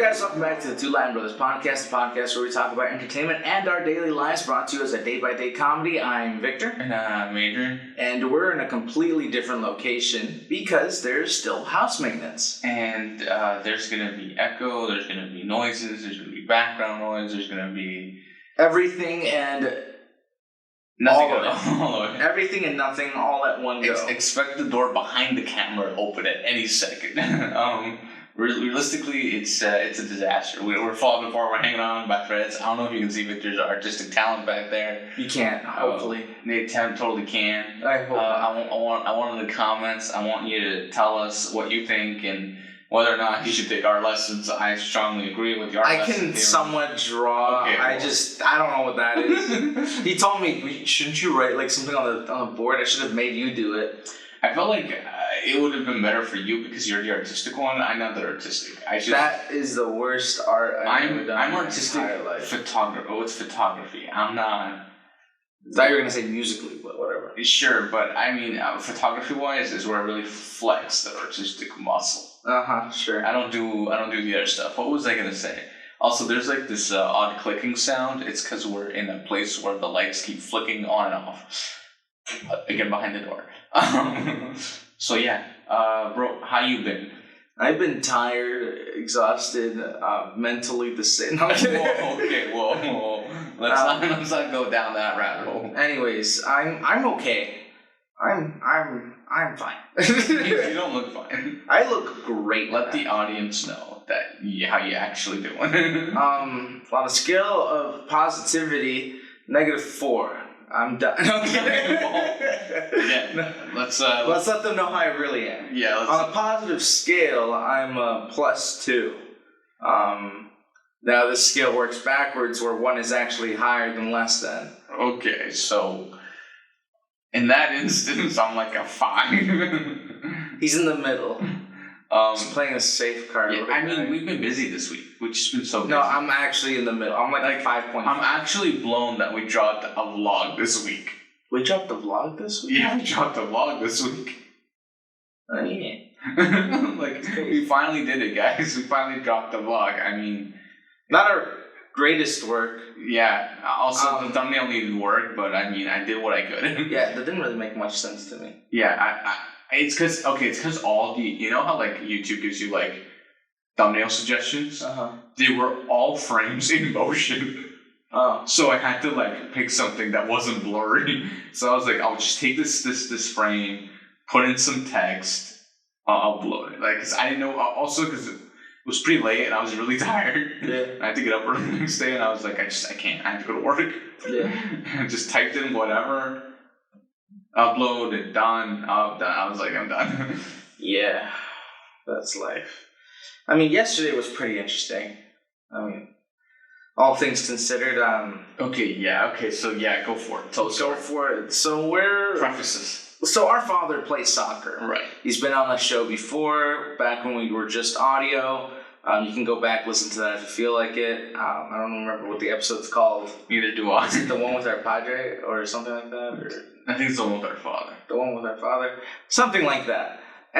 guys, welcome back to the Two Latin Brothers podcast, the podcast where we talk about entertainment and our daily lives, brought to you as a day-by-day comedy. I'm Victor. And I'm Adrian. And we're in a completely different location because there's still house maintenance. And there's going to be echo, there's going to be noises, there's going to be background noise, there's going to be... everything and... nothing all of it. Everything and nothing all at one go. Expect the door behind the camera to open at any second. Realistically, it's a disaster. We're falling apart. We're hanging on by threads. I don't know if you can see Victor's artistic talent back there. You can't, hopefully. They totally can. I hope. I want in the comments. I want you to tell us what you think and whether or not you should take our lessons. I strongly agree with your. I can somewhat draw. Okay, I don't know what that is. He told me, shouldn't you write like something on the board? I should have made you do it. I felt like it would have been better for you because you're the artistic one. I'm not the artistic. That is the worst art I've ever done. I'm artistic. Photography. Oh, it's photography. I'm not. I thought you were gonna say musically, but whatever. Sure, but I mean, photography-wise is where I really flex the artistic muscle. Sure. I don't do the other stuff. What was I gonna say? Also, there's like this odd clicking sound. It's because we're in a place where the lights keep flicking on and off. Again, behind the door. So yeah, bro, how you been? I've been tired, exhausted, mentally the same. No, whoa. Let's not go down that rabbit hole. Anyways, I'm okay. I'm fine. You don't look fine. I look great. Let the audience know that how you actually doing. On a scale of positivity, -4. I'm done. Okay. Yeah. Let's let them know how I really am. Yeah. On a positive scale, I'm a +2. Now this scale works backwards, where 1 is actually higher than less than. Okay, so in that instance, I'm like a 5. He's in the middle. He's playing a safe card. Yeah, I mean, we've been busy this week, which has been so busy. No, I'm actually in the middle. I'm like 5 points. I'm actually blown that we dropped a vlog this week. We dropped a vlog this week? Yeah, we dropped a vlog this week. Oh, yeah. Like, we finally did it, guys. We finally dropped the vlog. I mean... not our greatest work. Yeah. Also, the thumbnail needed work, but I mean, I did what I could. Yeah, that didn't really make much sense to me. Yeah, it's because all the, you know how like YouTube gives you like thumbnail suggestions? They were all frames in motion. Oh. So I had to like pick something that wasn't blurry. So I was like, I'll just take this frame, put in some text, I'll upload it. Like, cause I didn't know, also because it was pretty late and I was really tired. Yeah. I had to get up early the next day and I was like, I can't, I have to go to work. Yeah. And just typed in whatever. Upload it, done. I was like, I'm done. Yeah, that's life. I mean, yesterday was pretty interesting. I mean, all things considered. Okay, so yeah, go for it. Go for it. So prefaces. So our father plays soccer. Right. He's been on the show before, back when we were just audio. You can go back, listen to that if you feel like it. I don't remember what the episode's called. Neither do I. Is it the one with our padre or something like that? Or? I think it's the one with our father. The one with our father? Something like that.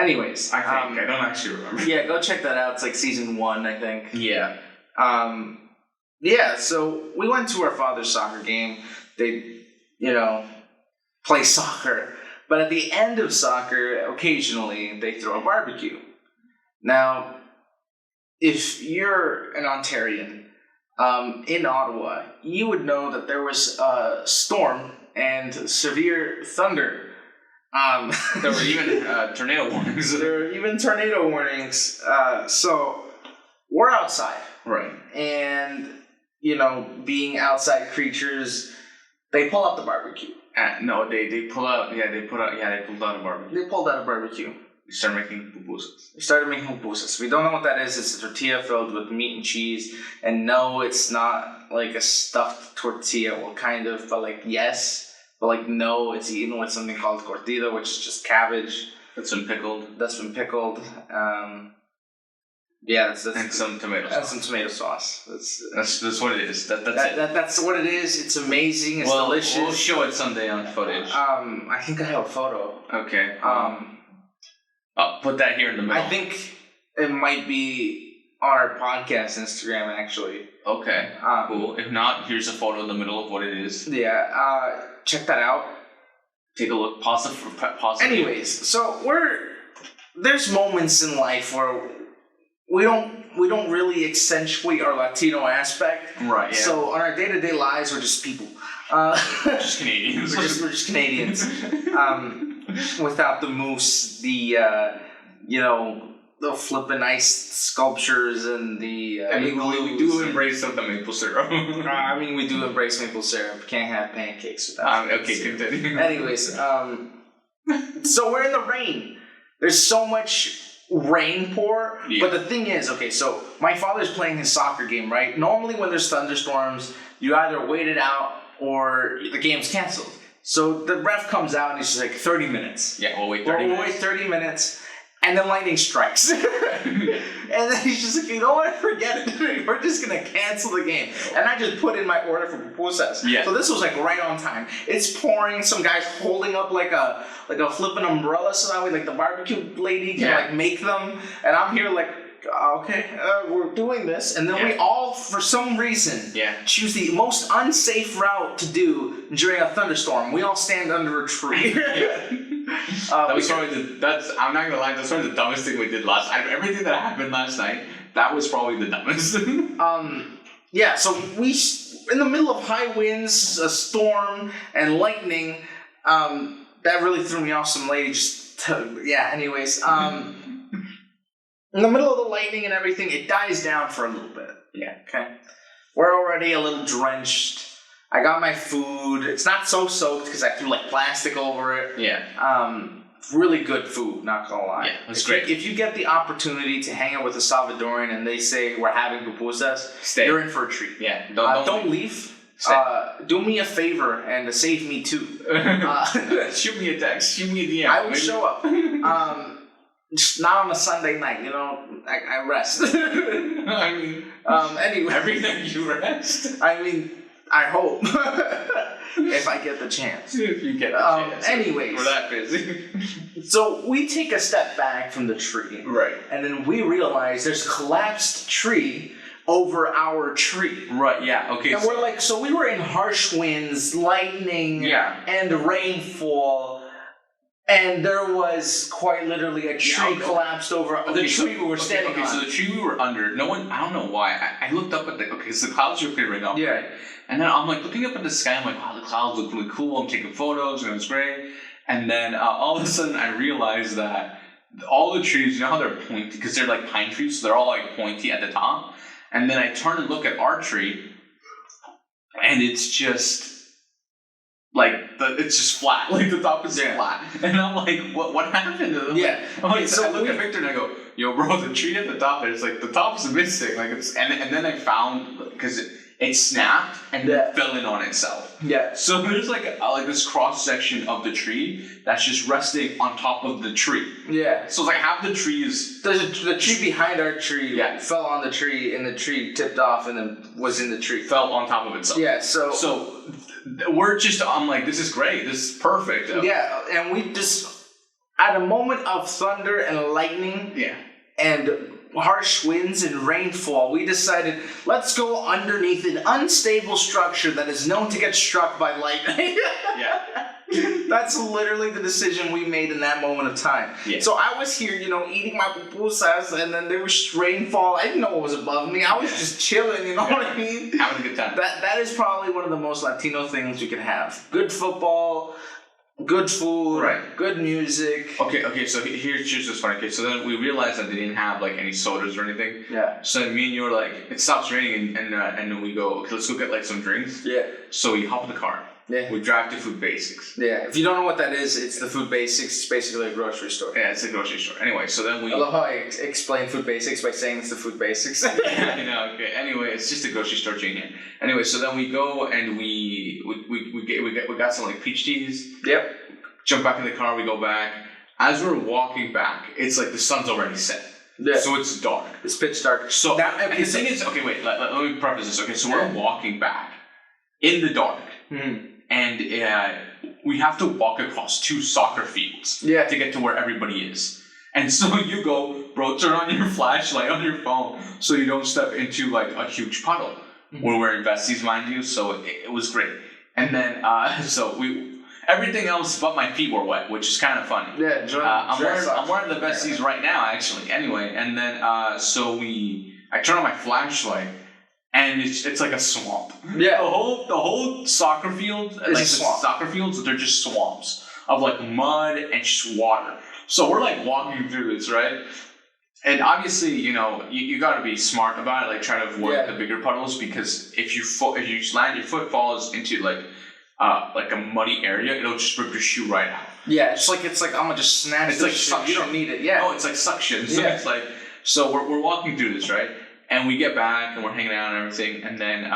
Anyways. I think. I don't actually remember. Yeah, go check that out. It's like season 1, I think. Yeah. Yeah, so we went to our father's soccer game. They, play soccer. But at the end of soccer, occasionally, they throw a barbecue. Now... if you're an Ontarian in Ottawa, you would know that there was a storm and severe thunder. There were even tornado warnings. There were even tornado warnings. So we're outside. Right. And, being outside creatures, they pull out the barbecue. No, they pulled out a barbecue. They pulled out a barbecue. We started making pupusas. We don't know what that is. It's a tortilla filled with meat and cheese. And no, it's not like a stuffed tortilla. Well, kind of, but like, yes. But like, no, it's eaten with something called curtido, which is just cabbage. That's been pickled. Yeah, that's and some tomato sauce. And some tomato sauce. That's what it is. That's it. That's what it is. It's amazing. It's delicious. We'll show it someday on footage. I think I have a photo. Okay. I'll put that here in the middle. I think it might be on our podcast Instagram, actually. Okay, cool. If not, here's a photo in the middle of what it is. Yeah, check that out. Take a look. Pause the Anyways, so there's moments in life where we don't really accentuate our Latino aspect. Right, yeah. So on our day-to-day lives, we're just people. Just Canadians. We're just Canadians. Without the moose, the flippin' ice sculptures and the we do embrace some of the maple syrup. we do embrace maple syrup. Can't have pancakes without okay, continue. Anyways, so we're in the rain. There's so much rain pour, but the thing is, okay, so my father's playing his soccer game, right? Normally when there's thunderstorms, you either wait it out or the game's canceled. So the ref comes out and he's just like 30 minutes. Yeah, we'll wait 30 minutes. We'll wait 30 minutes. And then lightning strikes. And then he's just like, you know what? Forget it. We're just going to cancel the game. And I just put in my order for pupusas. Yeah. So this was like right on time. It's pouring. Some guy's holding up like a flipping umbrella so that way like the barbecue lady can like make them. And I'm here like, okay, we're doing this. And then we all, for some reason, choose the most unsafe route to do during a thunderstorm. We all stand under a tree. That was probably I'm not gonna lie, that's probably the dumbest thing we did last night. Everything that happened last night, that was probably the dumbest. So we, in the middle of high winds, a storm, and lightning, that really threw me off. Some lady anyways, in the middle of the lightning and everything, it dies down for a little bit. Yeah. Okay. We're already a little drenched. I got my food. It's not so soaked because I threw like plastic over it. Yeah. Really good food, not gonna lie. Yeah, that's great. If you get the opportunity to hang out with a Salvadorian and they say we're having pupusas, stay. You're in for a treat. Yeah. Don't leave. Do me a favor and save me too. Shoot me a text. Shoot me a DM. I will show up. Just not on a Sunday night, I rest. Anyway. Every night you rest? I hope. If I get the chance. If you get the chance. Anyways. We're that busy. So we take a step back from the tree. Right. And then we realize there's a collapsed tree over our tree. Right, yeah, okay. And we're like, so we were in harsh winds, lightning, and rainfall. And there was quite literally a tree collapsed over the tree we were standing on. So the tree we were under, I don't know why. I looked up at because the clouds were clearing up. Yeah. Right? And then I'm like looking up at the sky. I'm like, wow, the clouds look really cool. I'm taking photos and it was great. And then all of a sudden I realized that all the trees, you know how they're pointy? Because they're like pine trees, so they're all like pointy at the top. And then I turn and look at our tree, and it's just like it's just flat. Like the top is flat. And I'm like, what happened to them? Yeah. I'm like, so I look at Victor and I go, yo, bro, the tree at the top, it's like the top's missing. Like it's and then I found because it snapped and then fell in on itself. Yeah. So there's like this cross section of the tree that's just resting on top of the tree. Yeah. So it's like half the tree is. The tree behind our tree fell on the tree, and the tree tipped off, and then was in the tree. Fell on top of itself. Yeah. So we're just. I'm like, this is great. This is perfect. Yeah, and we just at a moment of thunder and lightning. Yeah. And harsh winds and rainfall, we decided, let's go underneath an unstable structure that is known to get struck by lightning. Yeah. That's literally the decision we made in that moment of time. Yeah. So I was here, eating my pupusas, and then there was rainfall. I didn't know what was above me. I was just chilling, you know what I mean? Having a good time. That is probably one of the most Latino things you can have. Good football, good food, good music. Okay, so here's just this funny. Okay, so then we realized that they didn't have like any sodas or anything. Yeah. So then me and you were like, it stops raining, and then we go, okay, let's go get like some drinks. Yeah. So we hop in the car. Yeah. We drive to Food Basics. Yeah. If you don't know what that is, it's the Food Basics. It's basically a grocery store. Yeah, it's a grocery store. Anyway, so then we. I love how I explain Food Basics by saying it's the Food Basics. Yeah, I know. Okay. Anyway, it's just a grocery store chain here. Anyway, so then we go and we got some like peach teas. Yep. Jump back in the car. We go back. As we're walking back, it's like the sun's already set. Yeah. So it's dark. It's pitch dark. So and the thing is, okay, wait. Let me preface this. Okay, so we're walking back in the dark. Mm-hmm. And we have to walk across 2 soccer fields to get to where everybody is. And so you go, bro, turn on your flashlight on your phone so you don't step into like a huge puddle. We're wearing vesties, mind you, so it was great. And then, everything else but my feet were wet, which is kind of funny. Yeah, I'm wearing the vesties right now, actually. Anyway, and then, I turn on my flashlight, and it's like a swamp. Yeah. The whole soccer field, like the soccer fields, they're just swamps of like mud and just water. So we're like walking through this, right? And obviously, you got to be smart about it, like try to avoid the bigger puddles, because if you land, your foot falls into like a muddy area, it'll just rip your shoe right out. Yeah, it's like I'm gonna just snatch. It's like suction. You don't need it. Yeah. Oh, it's like suction. So it's like, so we're walking through this, right? And we get back and we're hanging out and everything, and then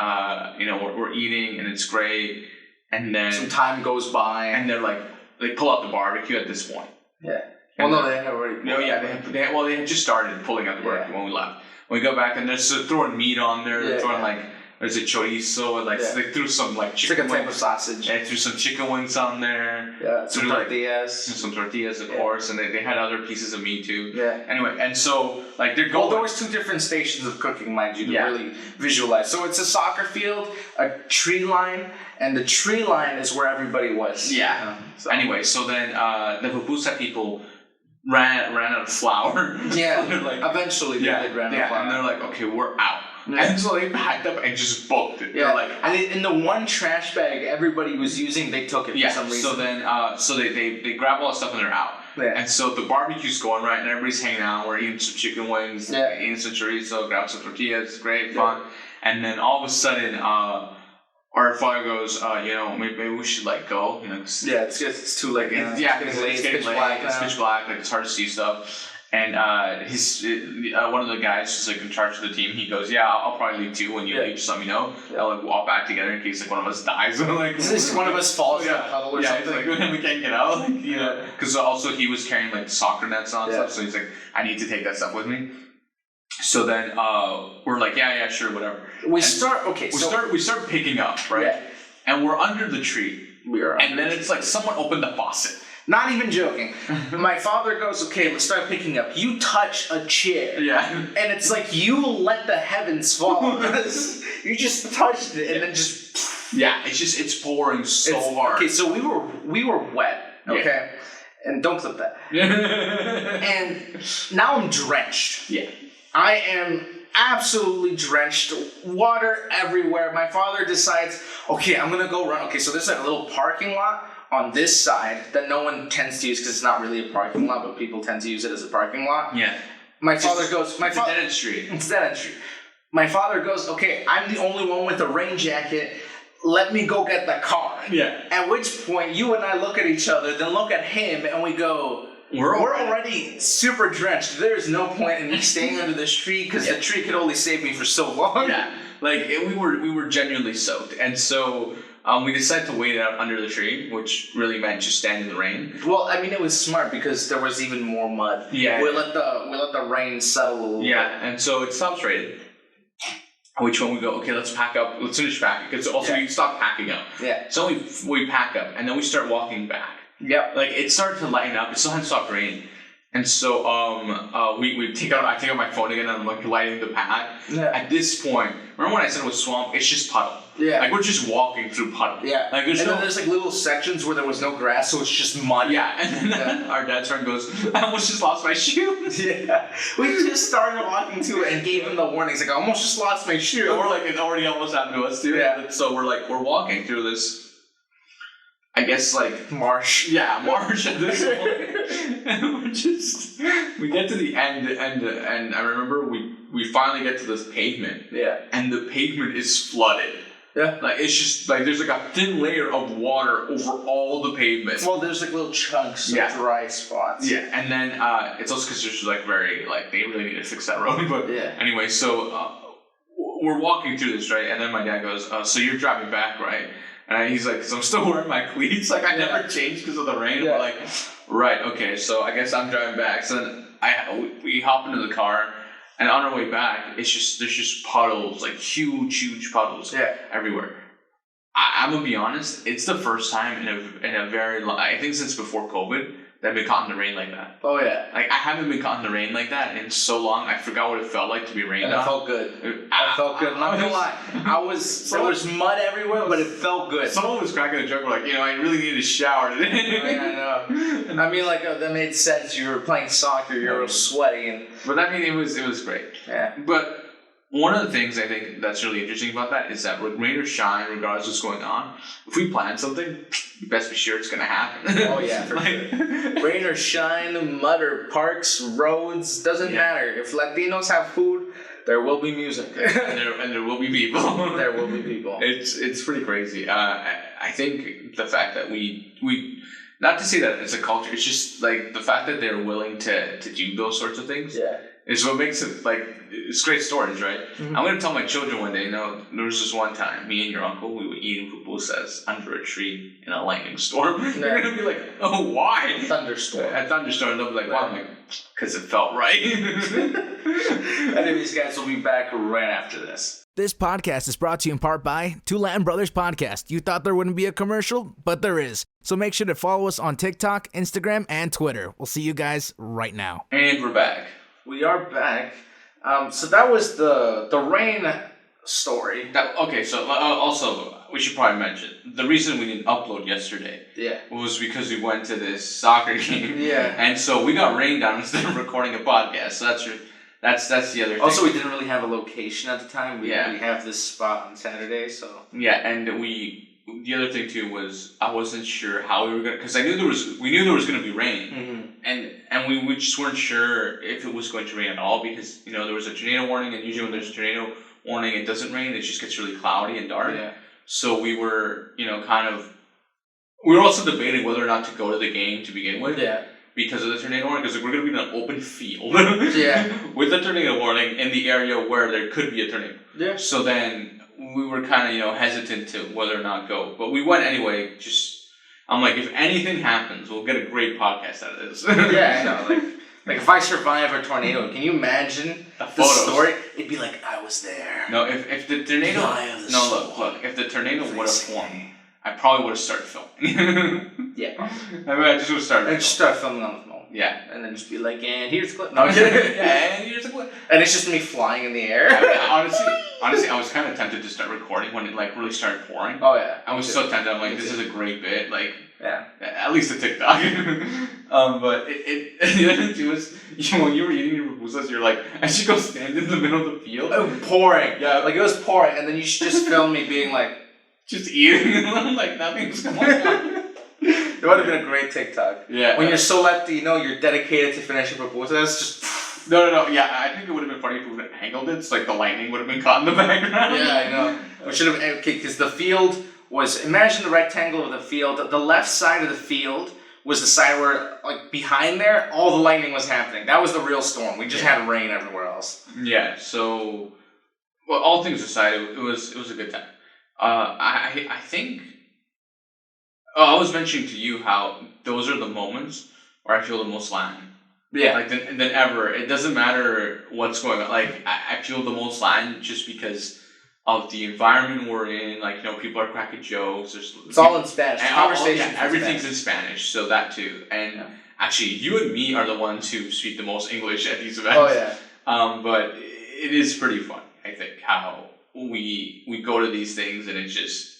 we're eating and it's great, and then some time goes by, and they pull out the barbecue at this point. Yeah. Well, no, they had already. No, yeah, they had just started pulling out the barbecue when we left. When we go back, and they're throwing meat on there. They're throwing there's a chorizo, and they threw some like chicken wings. It's like a type of sausage. And they threw some chicken wings on there. Yeah, some tortillas. Some tortillas, of course, and they had other pieces of meat too. Yeah. Anyway, and so they're going. Well, there was 2 different stations of cooking, mind you, to really visualize. So it's a soccer field, a tree line, and the tree line is where everybody was. Yeah. Anyway, so then the pupusa people ran out of flour. Yeah. Eventually they did run out of flour. And they're like, okay, we're out. Yeah. And so they packed up and just booked it. Yeah. They're like, and in the one trash bag everybody was using, they took it for some reason. So then, they grab all the stuff and they're out. Yeah. And so the barbecue's going, right, and everybody's hanging out. We're eating some chicken wings, eating some chorizo, grab some tortillas, great, fun. And then all of a sudden, our father goes, maybe we should go. It's too late. It's getting late. It's pitch black. Like it's hard to see stuff. And one of the guys who's in charge of the team, he goes, I'll probably leave too. When you leave, just let me know. I'll walk back together in case one of us dies. One of us falls in a puddle or something. We can't get out. Because also he was carrying soccer nets on stuff, so he's like, I need to take that stuff with me. So then we're like, sure, whatever. We start picking up, right? Yeah. And we're under the tree. And then it's like someone opened the faucet. Not even joking. My father goes, okay, let's start picking up. You touch a chair. Yeah. And it's like you let the heavens fall. You just touched it and then just... Yeah, it's pouring so hard. Okay, so we were wet, okay? Yeah. And don't clip that. And now I'm drenched. Yeah. I am absolutely drenched. Water everywhere. My father decides, okay, I'm going to go run. Okay, so there's a little parking lot on this side that no one tends to use because it's not really a parking lot, but people tend to use it as a parking lot. Yeah. My father goes... It's a dead-end street. It's a dead-end street. My father goes, okay, I'm the only one with a rain jacket. Let me go get the car. Yeah. At which point, you and I look at each other, then look at him, and we go... We're already super drenched. There's no point in me staying under this tree because the tree could only save me for so long. Yeah. We were genuinely soaked. And so... we decided to wait it out under the tree, which really meant just stand in the rain. Well, I mean, it was smart because there was even more mud. Yeah. We let the rain settle a little bit. Yeah, and so it stops raining. Which when we go, okay, let's pack up. Let's finish packing. Because also we stopped packing up. Yeah. So we pack up, and then we start walking back. Yep. It started to lighten up. It still hadn't stopped raining. And so I take out my phone again, and I'm lighting the pack. Yeah. At this point, remember when I said it was swamp? It's just puddle. Yeah. We're just walking through puddle. Yeah. Then there's little sections where there was no grass, so it's just mud. Yeah. And then our dad's friend goes, I almost just lost my shoe. Yeah. We just started walking to it and gave him the warning. He's like, I almost just lost my shoe. And we're like, it already almost happened to us too. Yeah. So we're walking through this, I guess marsh. Yeah, marsh at this point. And we get to the end, and I remember we finally get to this pavement. Yeah. And the pavement is flooded. Yeah. It's just there's a thin layer of water over all the pavement. Well, there's little chunks of dry spots. Yeah, and then it's also because there's very they really need to fix that road. But anyway, so we're walking through this, right? And then my dad goes, so you're driving back, right? And he's like, so I'm still wearing my cleats. I never changed because of the rain. Yeah. We're right, okay, so I guess I'm driving back. So then we hop into the car, and on our way back, there's just puddles, huge puddles everywhere. I'm gonna be honest, it's the first time in a very long, I think since before COVID, that have been caught in the rain like that. Oh yeah. Like I haven't been caught in the rain like that in so long. I forgot what it felt like to be rained And on. it felt good. I felt good. I'm not gonna lie. There was mud everywhere, but it felt good. Someone was cracking a joke like, I really needed a shower today. I know. I mean, like that made sense. You were playing soccer. You were sweaty, but I mean, it was great. Yeah. But one of the things I think that's really interesting about that is that rain or shine, regardless of what's going on, if we plan something, you best be sure it's going to happen. Oh, yeah, for sure. Rain or shine, mud or parks, roads, doesn't matter. If Latinos have food, there will be music. and there will be people. There will be people. It's pretty crazy. I think the fact that we not to say that it's a culture, it's just like the fact that they're willing to do those sorts of things. Yeah. Is what makes it, like, it's great stories, right? Mm-hmm. I'm going to tell my children one day, there was this one time, me and your uncle, we were eating pupusas under a tree in a lightning storm. They're going to be like, oh, why? Thunderstorm. A thunderstorm. They'll be like, why? I'm like, because it felt right. Anyways, guys, we'll be back right after this. This podcast is brought to you in part by Two Latin Brothers Podcast. You thought there wouldn't be a commercial, but there is. So make sure to follow us on TikTok, Instagram, and Twitter. We'll see you guys right now. And we're back. We are back. So that was the rain story. So also, we should probably mention, the reason we didn't upload yesterday was because we went to this soccer game. Yeah. And so we got rained on instead of recording a podcast. So that's the other thing. Also, we didn't really have a location at the time. We have this spot on Saturday, so... Yeah, and the other thing too was I wasn't sure how we were gonna, because we knew there was gonna be rain, and we just weren't sure if it was going to rain at all because there was a tornado warning, and usually when there's a tornado warning it doesn't rain, it just gets really cloudy and dark. Yeah. So we were we were also debating whether or not to go to the game to begin with. Yeah. Because of the tornado warning, because we're going to be in an open field. With a tornado warning in the area where there could be a tornado. Yeah. So then we were kind of, hesitant to whether or not go. But we went anyway. I'm like, if anything happens, we'll get a great podcast out of this. Yeah, I know. Like if I survive a tornado, can you imagine the story? It'd be like, I was there. No, if the tornado... look, if the tornado would have formed, I probably would have started filming. Yeah. I just would have started filming. Just start filming on the phone. Yeah. And then just be like, and here's the clip. No, I'm kidding. Yeah, and here's the clip. And it's just me flying in the air. Honestly, I was kind of tempted to start recording when it really started pouring. Oh yeah. I was so tempted. I'm like, this is a great bit. At least a TikTok. But the other thing too is, when you were eating your pupusas, you're like, I should go stand in the middle of the field. Oh, pouring. Yeah. It was pouring, and then you should just film me being like, just eating, like nothing's going on. It would have been a great TikTok. Yeah. When you're so lefty, you're dedicated to finishing pupusas, just... No. Yeah, I think it would have been funny if we would have angled it, so the lightning would have been caught in the background. Yeah, I know. We should have... Okay, because the field was... Imagine the rectangle of the field. The left side of the field was the side where, behind there, all the lightning was happening. That was the real storm. We just had rain everywhere else. Yeah, so... Well, all things aside, it was a good time. I think... I was mentioning to you how those are the moments where I feel the most Latin. Yeah. Than ever. It doesn't matter what's going on. I feel the most Latin just because of the environment we're in. People are cracking jokes. It's all in Spanish. Everything's in Spanish, so that too. And actually, you and me are the ones who speak the most English at these events. Oh, yeah. But it is pretty fun, I think, how we go to these things and it's just...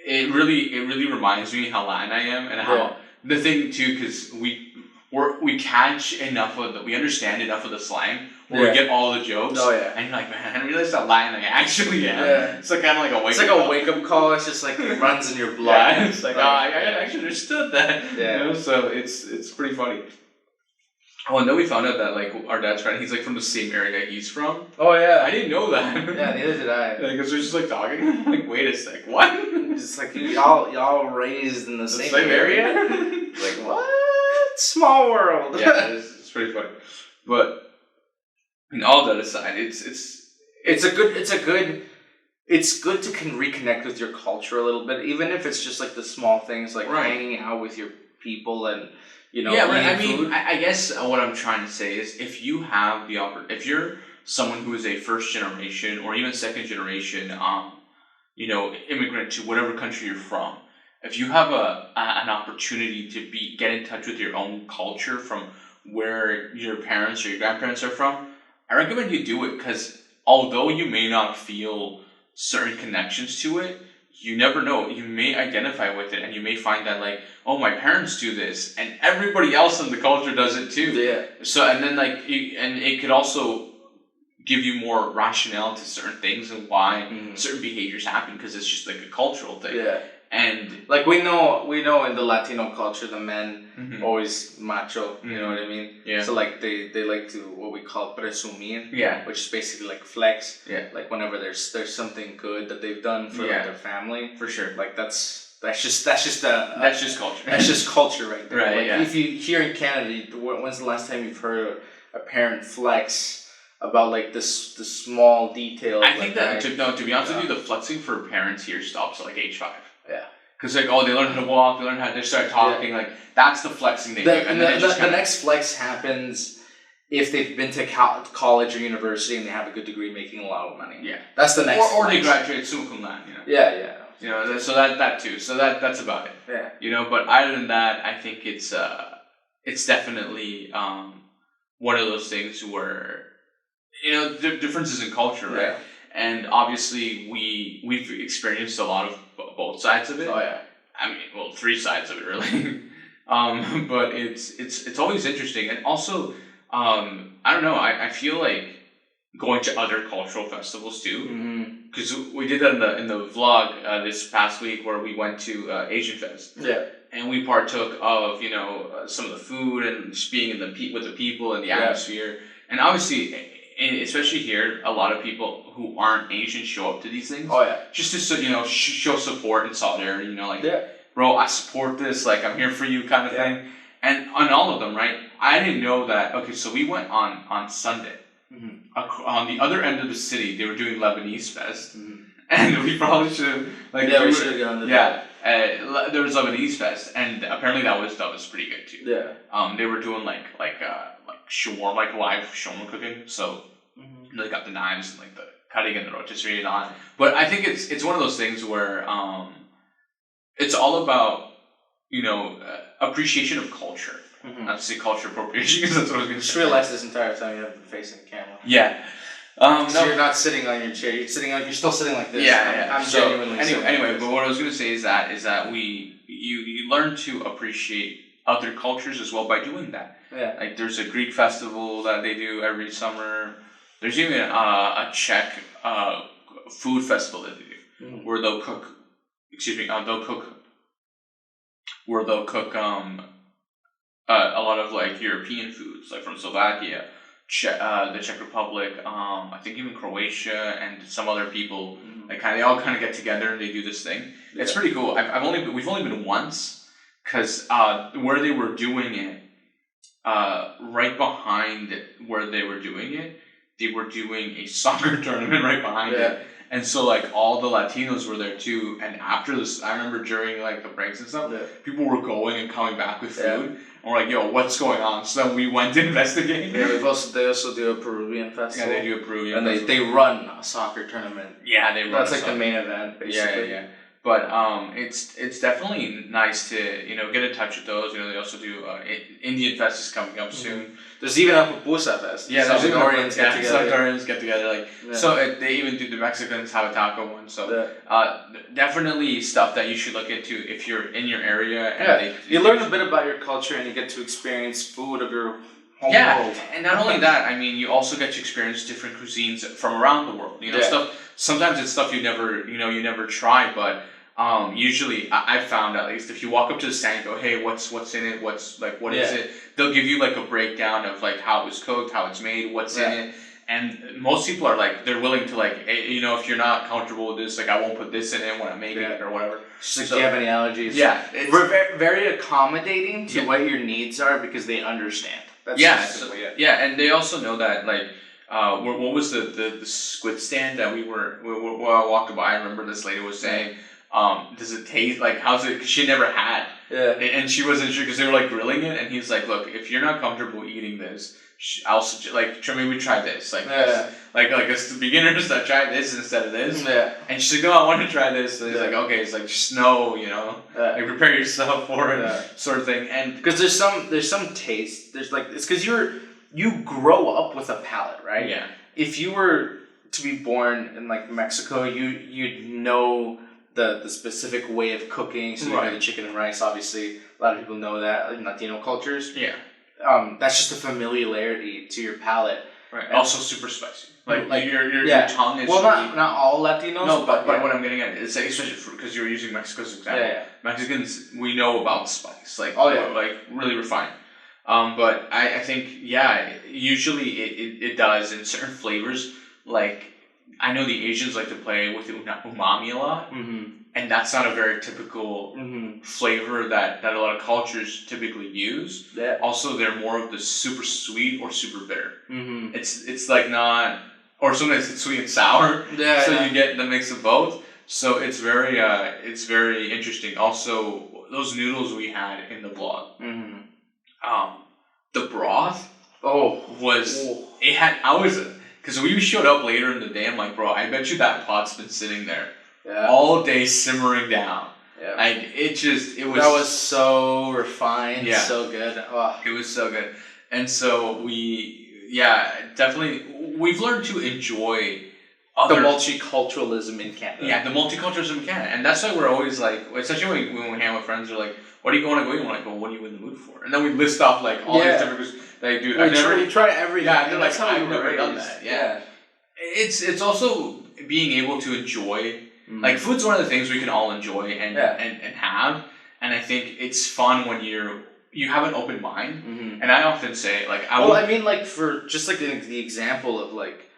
It really reminds me how Latin I am, and how the thing too, because we catch enough of we understand enough of the slang where we get all the jokes. Oh yeah, and you're like, man, I realized how Latin I actually am. Yeah. It's kind of like a wake. It's like a wake up call. It's just it runs in your blood. Yeah, it's I actually understood that. Yeah, so it's pretty funny. Oh, and then we found out that our dad's friend, he's from the same area he's from. Oh yeah, I didn't know that. Yeah, neither did I. Because we're just talking. I'm like, wait a sec, what? Just y'all raised in the same area? What? Small world. Yeah, it's pretty funny. But all that aside, it's good to reconnect with your culture a little bit, even if it's just the small things hanging out with your people and food. I guess what I'm trying to say is if you have the if you're someone who is a first generation or even second generation immigrant to whatever country you're from, if you have an opportunity to get in touch with your own culture from where your parents or your grandparents are from, I recommend you do it, because although you may not feel certain connections to it, you never know. You may identify with it, and you may find that like, oh, my parents do this, and everybody else in the culture does it too. Yeah. So and then like, and it could also give you more rationale to certain things and why certain behaviors happen, because it's just like a cultural thing. Yeah. And like we know in the Latino culture, the men always macho. You know what I mean? Yeah. So like they like to what we call presumir. Yeah. Which is basically like flex. Yeah. Like whenever there's something good that they've done for like, their family. For sure. Like that's just culture. That's just culture right there. Right. Like yeah. if you here in Canada, when's the last time you've heard a parent flex about like the small details? I think that to be honest with you, the flexing for parents here stops at like age 5. Yeah. Because like, oh, they learn how to walk, they start talking, like that's the flexing they do. And then the next flex happens if they've been to college or university and they have a good degree, making a lot of money. Yeah. That's the next. Or they graduate summa cum laude, you know. Yeah. You know, so that too. So that's about it. Yeah. You know, but other than that, I think it's definitely one of those things where, you know, differences in culture, right? Yeah. And obviously we've experienced a lot of both sides of it. Oh yeah. I mean, well, 3 sides of it really. But it's always interesting, and also I don't know. I feel like going to other cultural festivals too, because we did that in the vlog this past week where we went to Asian Fest. Yeah. And we partook of, you know, some of the food and just being in with the people and the atmosphere, and obviously. And especially here, a lot of people who aren't Asian show up to these things. Oh yeah. Just to you know show support and solidarity. You know, like, yeah. Bro, I support this. Like, I'm here for you, kind of thing. And on all of them, right? I didn't know that. Okay, so we went on Sunday. On the other end of the city, they were doing Lebanese Fest, and we probably should have we should have gone to that. There was Lebanese Fest, and apparently that was pretty good too. Yeah. They were doing like shawarma, like live shawarma cooking. So they got the knives and like the cutting and the rotisserie and on. But I think it's one of those things where it's all about, you know, appreciation of culture. Not to say culture appropriation, because that's what I was going to say. Just realize this entire time you haven't been facing the camera. Yeah. So you're not sitting on your chair. You're still sitting like this. Yeah. I'm genuinely anyway, but what I was going to say is that you learn to appreciate other cultures as well by doing that. Yeah. Like there's a Greek festival that they do every summer. There's even a Czech food festival that they do where they'll cook. They'll cook a lot of like European foods, like from Slovakia, the Czech Republic, I think even Croatia and some other people. Like they all kind of get together and they do this thing. Yeah. It's pretty cool. We've only been once, because where they were doing it, right behind where they were doing it, they were doing a soccer tournament right behind it. And so, like, all the Latinos were there, too. And after this, I remember during, like, the breaks and stuff, people were going and coming back with food. And we're like, yo, what's going on? So then we went to investigate. Yeah, they also do a Peruvian festival. Yeah, they do a Peruvian festival. And they run a soccer tournament. Yeah, they run That's like the main event, basically. Yeah. But it's definitely nice to, you know, get in touch with those. You know, they also do Indian Fest is coming up soon. There's even a Pupusa Fest. Yeah, there's Salvadorians get together. Salvadorians get together. Like, so they even do the Mexicans have a taco one. So definitely stuff that you should look into if you're in your area. And you learn a bit about your culture and you get to experience food of your home world. And not only that, I mean, you also get to experience different cuisines from around the world. You know, stuff. Sometimes it's stuff you never try, but. Usually, I've found at least if you walk up to the stand and go, hey, what's in it? What is it? They'll give you like a breakdown of like how it was cooked, how it's made, what's in it. And most people are like, they're willing to like, hey, you know, if you're not comfortable with this, like I won't put this in it when I'm making it or whatever. Just like, do you have any allergies? Yeah. We're very accommodating to what your needs are because they understand. That's and they also know that like, what was the squid stand that we walked by? I remember this lady was saying, does it taste like, how's it, because she never had, and she wasn't sure because they were like grilling it, and he's like, look, if you're not comfortable eating this, I'll suggest, like, maybe try this. Like, as the beginners that try this instead of this. Yeah. And she's like, no, I want to try this. And it's like, okay, it's like, just know, like, prepare yourself for it, sort of thing. And because there's some taste. There's like, it's because you grow up with a palate, right? Yeah. If you were to be born in like Mexico, you'd know the specific way of cooking. So you know the chicken and rice, obviously. A lot of people know that in Latino cultures. Yeah. That's just a familiarity to your palate. Right. And also super spicy. Like your tongue is. Well, not all Latinos. No, but what I'm getting at is like, especially because you were using Mexico as an example. Yeah. Mexicans, we know about spice. Like, like really refined. But I think usually it does in certain flavors. Like, I know the Asians like to play with umami a lot. Mm-hmm. And that's not a very typical flavor that a lot of cultures typically use. Yeah. Also, they're more of the super sweet or super bitter. Mm-hmm. It's like not, or sometimes it's sweet and sour. Yeah. So you get the mix of both. So it's very interesting. Also, those noodles we had in the vlog. Mm-hmm. The broth. Because we showed up later in the day. I'm like, bro, I bet you that pot's been sitting there. Yeah. All day simmering down. Yeah. It was... That was so refined. Yeah. So good. Oh. It was so good. And so definitely, we've learned to enjoy the multiculturalism in Canada. Yeah, the multiculturalism in Canada. And that's why we're always like, especially when we hang with friends, they're like, what do you want to go? We're like, well, what are you in the mood for? And then we list off like all these different... Like, dude, we try everything. Yeah, they're like, I've never done that. Yeah. It's also being able to enjoy... Like, food's one of the things we can all enjoy and have, and I think it's fun when you have an open mind. Mm-hmm. And I often say, like, for just like the example of like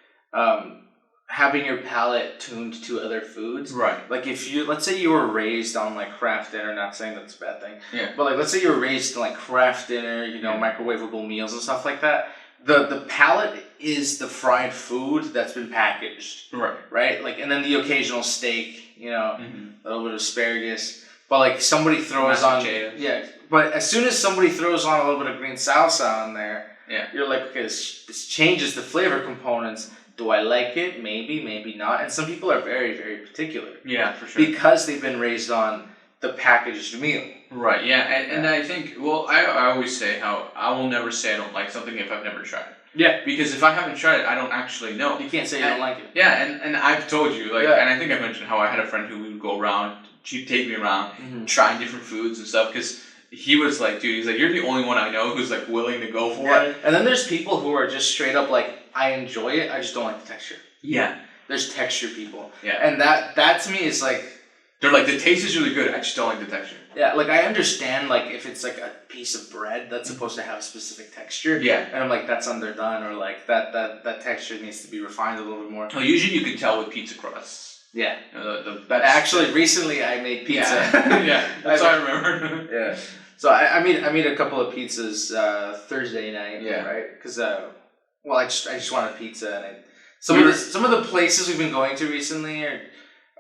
having your palate tuned to other foods. Right. Like, let's say you were raised on like craft dinner. Not saying that's a bad thing. Yeah. But like, let's say you were raised on like craft dinner, microwavable meals and stuff like that. The palate is the fried food that's been packaged. Right? Like, and then the occasional steak, a little bit of asparagus. But like, somebody throws on... Yeah. But as soon as somebody throws on a little bit of green salsa on there, you're like, okay, this changes the flavor components. Do I like it? Maybe, maybe not. And some people are very, very particular. Yeah, for sure. Because they've been raised on the packaged meal. Right, yeah. And I think, I always say how I will never say I don't like something if I've never tried it. Yeah. Because if I haven't tried it, I don't actually know. You can't say you don't like it. Yeah, and I've told you, and I think I mentioned how I had a friend who would go around, she'd take me around, trying different foods and stuff, because he was like, dude, he's like, you're the only one I know who's like willing to go for it. And then there's people who are just straight up like, I enjoy it, I just don't like the texture. Yeah. There's texture people. Yeah. And that to me is like... They're like, the taste is really good, I just don't like the texture. Yeah, like, I understand, like, if it's, like, a piece of bread that's supposed to have a specific texture. Yeah. And I'm like, that's underdone, or, like, that texture needs to be refined a little bit more. Well, usually you can tell with pizza crusts. Yeah. Actually, recently I made pizza. Yeah, that's what I remember. Yeah. So I made a couple of pizzas Thursday night, right? Because, I just wanted pizza, and some of the places we've been going to recently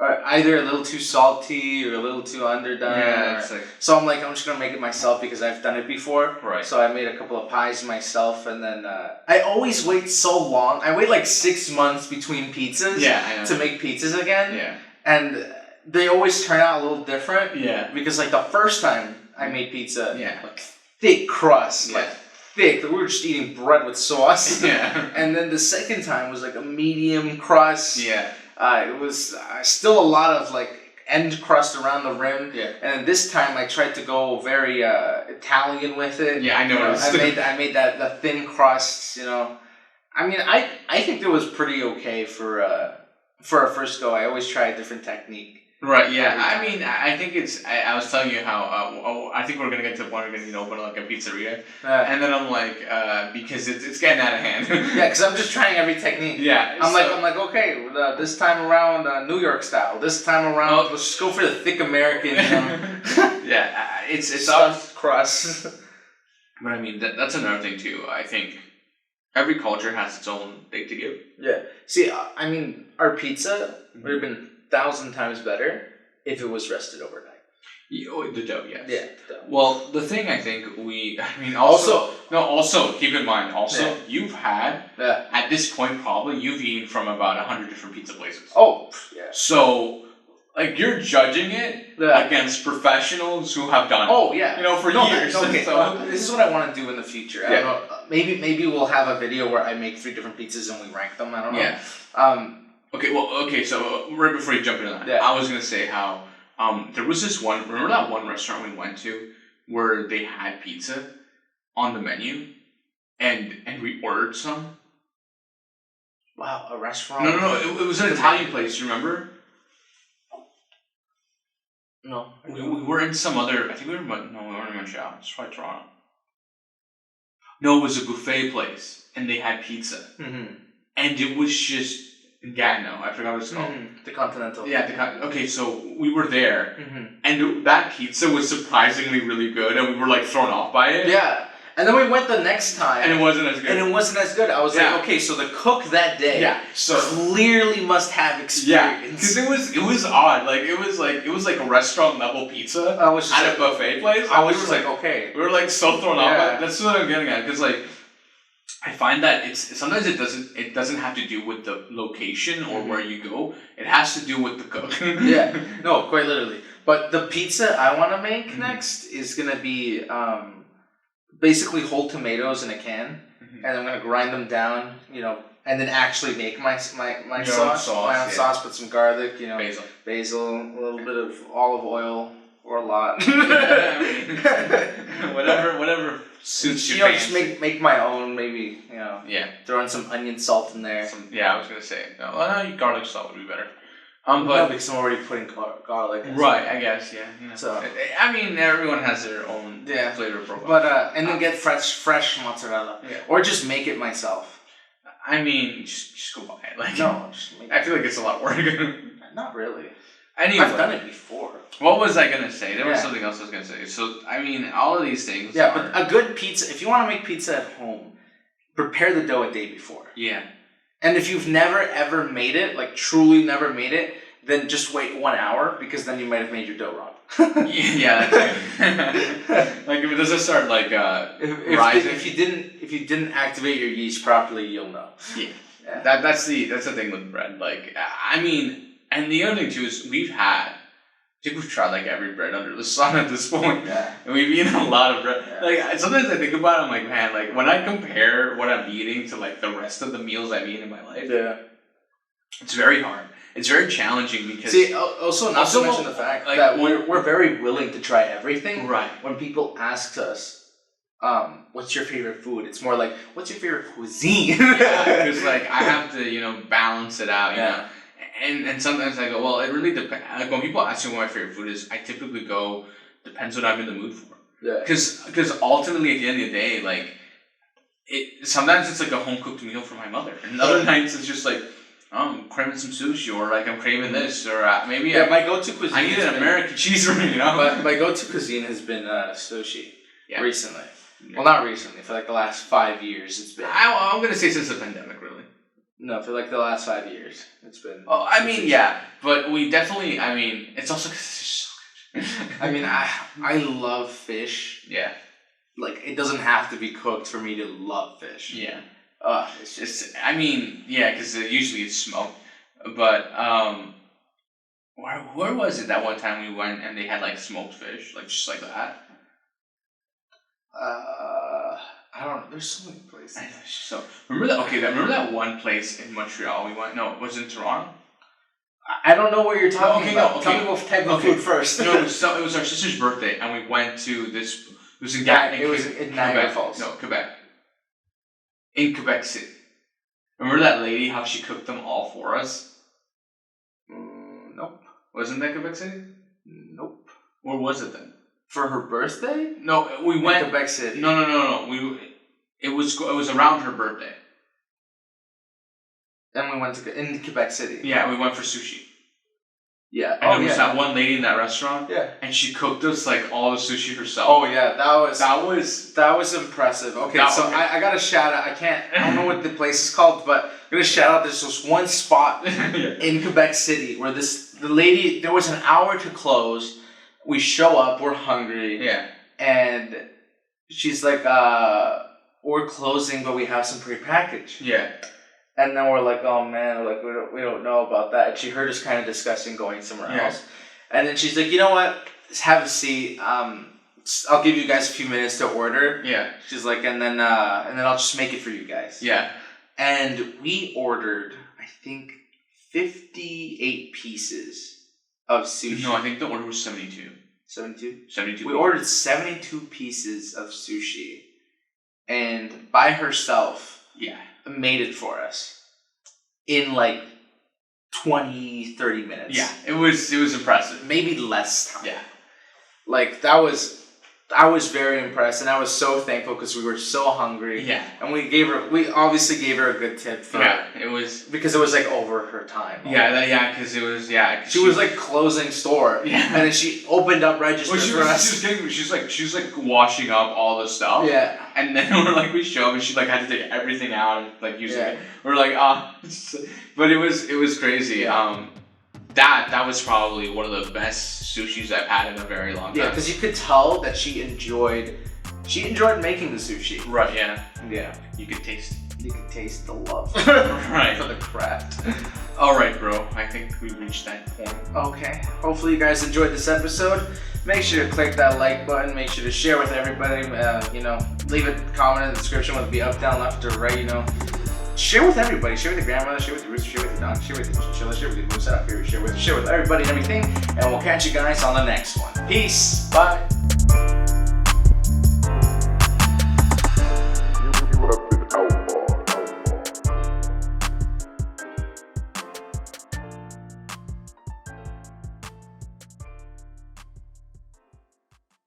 are either a little too salty or a little too underdone. Yeah, so I'm like, I'm just going to make it myself because I've done it before. Right. So I made a couple of pies myself, and then I always wait so long. I wait like 6 months between pizzas to make pizzas again. Yeah. And they always turn out a little different. Yeah. Because like the first time I made pizza, like thick crust, like thick. We were just eating bread with sauce. Yeah. And then the second time was like a medium crust. Yeah. It was still a lot of like end crust around the rim. Yeah. And then this time I tried to go very Italian with it. Yeah, I noticed. I made the thin crust. I mean, I think it was pretty okay for a first go. I always try a different technique. Right, yeah. I mean, I think it's... I was telling you how... I think we're going to get to the point where we're going to open like a pizzeria. And then I'm like... because it's getting out of hand. Yeah, because I'm just trying every technique. Yeah. I'm like, okay, this time around New York style. This time around, let's just go for the thick American... yeah, it's stuffed crust. But I mean, that's another thing too. I think every culture has its own thing to give. Yeah. See, I mean, our pizza would have been 1,000 times better if it was rested overnight. The dough, yes. Yeah. The dough. Well, the thing I think also keep in mind, you've had, at this point probably, you've eaten from about 100 different pizza places. Oh, yeah. So, like, you're judging it against professionals who have done it. Oh, yeah. For years. Okay, so, this is what I want to do in the future. I don't know. Maybe we'll have a video where I make 3 different pizzas and we rank them. I don't know. Yeah. So right before you jump into that, I was going to say how there was this one, remember that one restaurant we went to where they had pizza on the menu and we ordered some? Wow, a restaurant? No. It was an Italian place, you remember? No. We were in some other, I think we weren't in Montreal. It's probably Toronto. No, it was a buffet place and they had pizza. Mm-hmm. And it was just Gatineau. I forgot what it's called. Mm-hmm. The Continental. Yeah, okay, so we were there and that pizza was surprisingly really good and we were like thrown off by it. Yeah. And then we went the next time. And it wasn't as good. I was like, okay, so the cook that day clearly must have experience. Yeah, because it was odd. Like it was like a restaurant level pizza at a buffet place. I was just like, okay. We were like so thrown off by it. That's what I'm getting at. Because like I find that sometimes it doesn't have to do with the location or where you go. It has to do with the cook. Yeah. No, quite literally. But the pizza I want to make next is gonna be basically whole tomatoes in a can, and I'm gonna grind them down, and then actually make my sauce. Put some garlic, basil, a little bit of olive oil, or a lot. whatever suits your fancy. Just make my own, maybe. Throw in some onion salt in there. I was gonna say. No, garlic salt would be better. But because I'm already putting garlic. Right, I guess, yeah. So I mean, everyone has their own flavor profile. But and then get fresh mozzarella, or just make it myself. I mean, just go buy it. Just make it. I feel like it's a lot of work. Not really. Anyway, I've done it before. What was I gonna say? There was something else I was gonna say. So I mean, all of these things. Yeah, but a good pizza. If you want to make pizza at home, prepare the dough a day before. Yeah. And if you've never ever made it, like truly never made it, then just wait 1 hour because then you might have made your dough wrong. Yeah, that's like if it doesn't start like rising. If you didn't activate your yeast properly, you'll know. Yeah. That's the thing with bread. Like I mean, and the other thing too is I think we've tried like every bread under the sun at this point. Yeah. And we've eaten a lot of bread. Yeah. Like sometimes I think about it, I'm like, man, like when I compare what I'm eating to like the rest of the meals I've eaten in my life, it's very hard. It's very challenging because also to mention the fact that we're very willing to try everything. Right. When people ask us, what's your favorite food? It's more like, what's your favorite cuisine? Because like I have to balance it out. You know. And sometimes I go, well, it really depends. Like when people ask me what my favorite food is, I typically go, depends what I'm in the mood for. Yeah. Because ultimately, at the end of the day, like, sometimes it's like a home cooked meal from my mother, and other nights it's just like, I'm craving some sushi, or like I'm craving this, or maybe my go-to cuisine. I need an American cheese ring, But my go-to cuisine has been sushi. Yeah. Recently. Yeah. Well, not recently. For like the last 5 years, it's been. I'm gonna say since the pandemic, really. No, for like the last 5 years, it's been. Oh, I mean, yeah, but we definitely. I mean, it's also because it's so good. I mean, I love fish. Yeah. Like it doesn't have to be cooked for me to love fish. Yeah. It's just. I mean, yeah, because usually it's smoked, but where was it that one time we went and they had like smoked fish, like just like that? I don't know. There's so many places. I know. So remember that one place in Montreal we went? No, it was in Toronto. I don't know where you're talking about. Tell me about type of food first. No, it was our sister's birthday, and we went to this. It was in Quebec. It was in Niagara Falls. No, Quebec. In Quebec City. Remember that lady? How she cooked them all for us? Nope. Wasn't that Quebec City? Nope. Where was it then? For her birthday? No, we went Quebec City. No. It was around her birthday. And we went in Quebec City. Yeah, we went for sushi. Yeah. And there was that one lady in that restaurant. Yeah. And she cooked us like all the sushi herself. Oh yeah, that was impressive. Okay, I got a shout out. I don't know what the place is called, but I'm gonna shout out. There's this one spot in Quebec City where the lady. There was an hour to close. We show up, we're hungry. Yeah. And she's like, we're closing, but we have some prepackaged. Yeah. And then we're like, oh man, like we don't know about that. And she heard us kind of discussing going somewhere else. And then she's like, you know what? Just have a seat. I'll give you guys a few minutes to order. Yeah. She's like, and then I'll just make it for you guys. Yeah. And we ordered, I think, 58 pieces of sushi. No, I think the order was 72. 72? 72. We ordered 72 pieces of sushi. And by herself, made it for us in like 20, 30 minutes. Yeah, it was impressive. Maybe less time. Yeah. Like, I was very impressed, and I was so thankful because we were so hungry. Yeah. And we obviously gave her a good tip for it was because it was like over her time. Because it was She was like closing store. Yeah. And then she opened up register for us. She's like washing up all the stuff. Yeah. And then we show up and she like had to take everything out and like use it. We're like, but it was crazy. Yeah. That was probably one of the best sushis I've had in a very long time. Yeah, because you could tell that she enjoyed making the sushi. Right, yeah. Yeah. You could taste the love right. for the craft. Alright, bro. I think we reached that point. Okay. Hopefully you guys enjoyed this episode. Make sure to click that like button. Make sure to share with everybody. Leave a comment in the description whether it be up, down, left, or right, Share with everybody. Share with your grandmother. Share with your rooster. Share with your dog. Share with your chinchilla. Share with your moose. Share with everybody and everything. And we'll catch you guys on the next one. Peace. Bye.